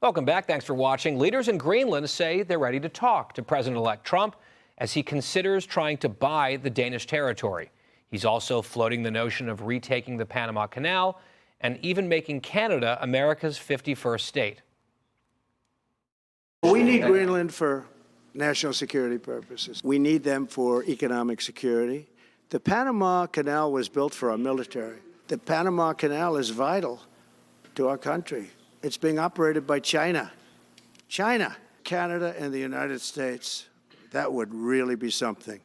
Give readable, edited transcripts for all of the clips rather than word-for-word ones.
Welcome back. Thanks for watching. Leaders in Greenland say they're ready to talk to President-elect Trump as he considers trying to buy the Danish territory. He's also floating the notion of retaking the Panama Canal and even making Canada America's 51st state. We need Greenland for national security purposes. We need them for economic security. The Panama Canal was built for our military. The Panama Canal is vital to our country. It's being operated by China. China, Canada, and the United States. That would really be something.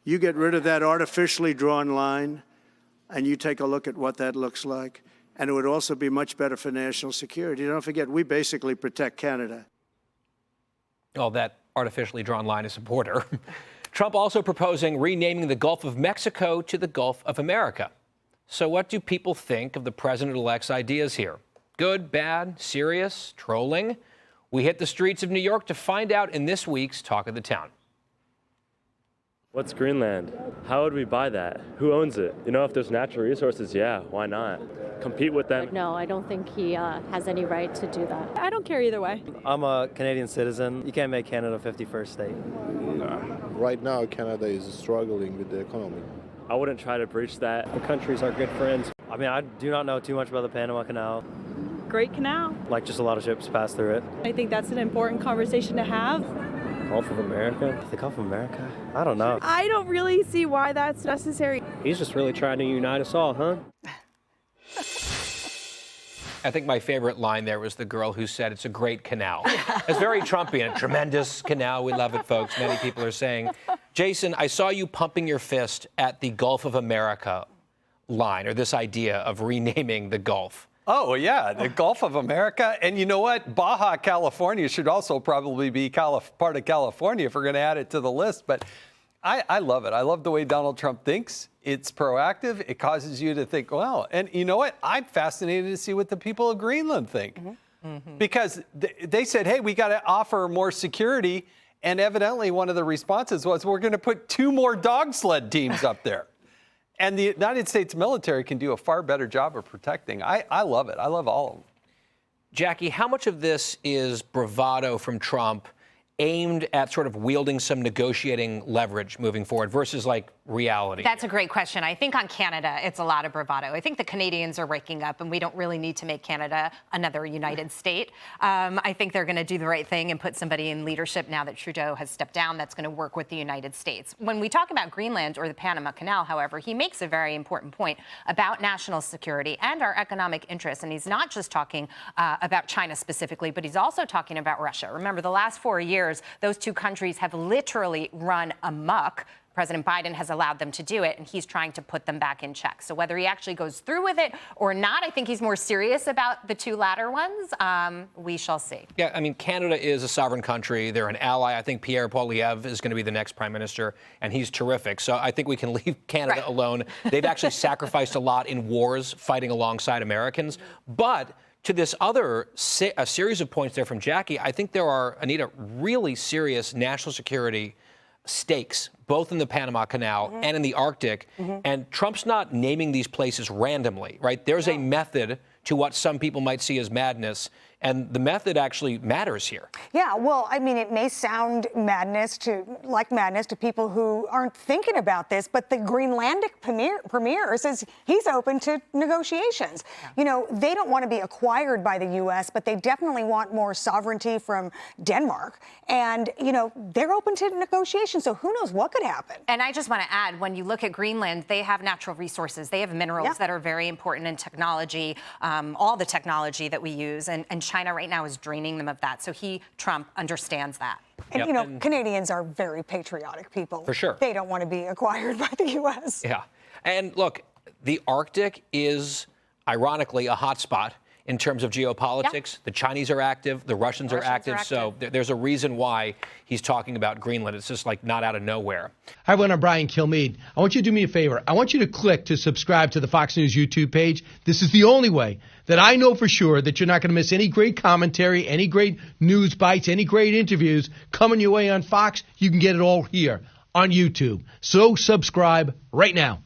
You get rid of that artificially drawn line, and you take a look at what that looks like, and it would also be much better for national security. Don't forget, we basically protect Canada. Oh, that artificially drawn line is a border. Trump also proposing renaming the Gulf of Mexico to the Gulf of America. So what do people think of the president-elect's ideas here? Good, bad, serious, trolling? We hit the streets of New York to find out in this week's Talk of the Town. What's Greenland? How would we buy that? Who owns it? You know, if there's natural resources, yeah, why not? Compete with them? No, I don't think he has any right to do that. I don't care either way. I'm a Canadian citizen. You can't make Canada 51st state. Right now, Canada is struggling with the economy. I wouldn't try to breach that. The countries are good friends. I mean, I do not know too much about the Panama Canal. Great canal. Like, just a lot of ships pass through it. I think that's an important conversation to have. Gulf of America? The Gulf of America? I don't know. I don't really see why that's necessary. He's just really trying to unite us all, huh? I think my favorite line there was the girl who said it's a great canal. It's very Trumpian. A tremendous canal. We love it, folks. Many people are saying. Jason, I saw you pumping your fist at the Gulf of America line, or this idea of renaming the Gulf. Oh, yeah, the Gulf of America. And you know what? Baja California should also probably be part of California if we're going to add it to the list. But I love it. I love the way Donald Trump thinks. It's proactive. It causes you to think, well, and you know what? I'm fascinated to see what the people of Greenland think. Because they said, hey, we got to offer more security. And evidently one of the responses was, we're going to put 2 more dog sled teams up there. And the United States military can do a far better job of protecting. I love it. I love all of them. Jackie, how much of this is bravado from Trump aimed at sort of wielding some negotiating leverage moving forward versus like reality? That's a great question. I think on Canada, it's a lot of bravado. I think the Canadians are waking up, and we don't really need to make Canada another united state. I think they're going to do the right thing and put somebody in leadership now that Trudeau has stepped down that's going to work with the United States. When we talk about Greenland or the Panama Canal, however, he makes a very important point about national security and our economic interests. And he's not just talking about China specifically, but he's also talking about Russia. Remember, the last 4 years, those two countries have literally run amok. President Biden has allowed them to do it, and he's trying to put them back in check. So whether he actually goes through with it or not, I think he's more serious about the 2 latter ones. We shall see. Yeah, I mean, Canada is a sovereign country. They're an ally. I think Pierre Poilievre is going to be the next prime minister, and he's terrific. So I think we can leave Canada alone. They've actually sacrificed a lot in wars fighting alongside Americans. But to this other a series of points there from Jackie, I think there are, Anita, really serious national security stakes, both in the Panama Canal and in the Arctic. And Trump's not naming these places randomly, right? There's a method to what some people might see as madness. And the method actually matters here. Yeah, well, I mean, it may sound madness to people who aren't thinking about this, but the Greenlandic premier says he's open to negotiations. You know, they don't want to be acquired by the U.S., but they definitely want more sovereignty from Denmark. And, you know, they're open to negotiations, so who knows what could happen. And I just want to add, when you look at Greenland, they have natural resources. They have minerals that are very important in technology, all the technology that we use. And China right now is draining them of that. So Trump, understands that. And, you know, Canadians are very patriotic people. For sure. They don't want to be acquired by the U.S. Yeah. And look, the Arctic is, ironically, a hot spot in terms of geopolitics. The Chinese are active. The Russians are active. So there's a reason why he's talking about Greenland. It's just like not out of nowhere. Hi, everyone. I'm Brian Kilmeade. I want you to do me a favor. I want you to click to subscribe to the Fox News YouTube page. This is the only way that I know for sure that you're not going to miss any great commentary, any great news bites, any great interviews coming your way on Fox. You can get it all here on YouTube. So subscribe right now.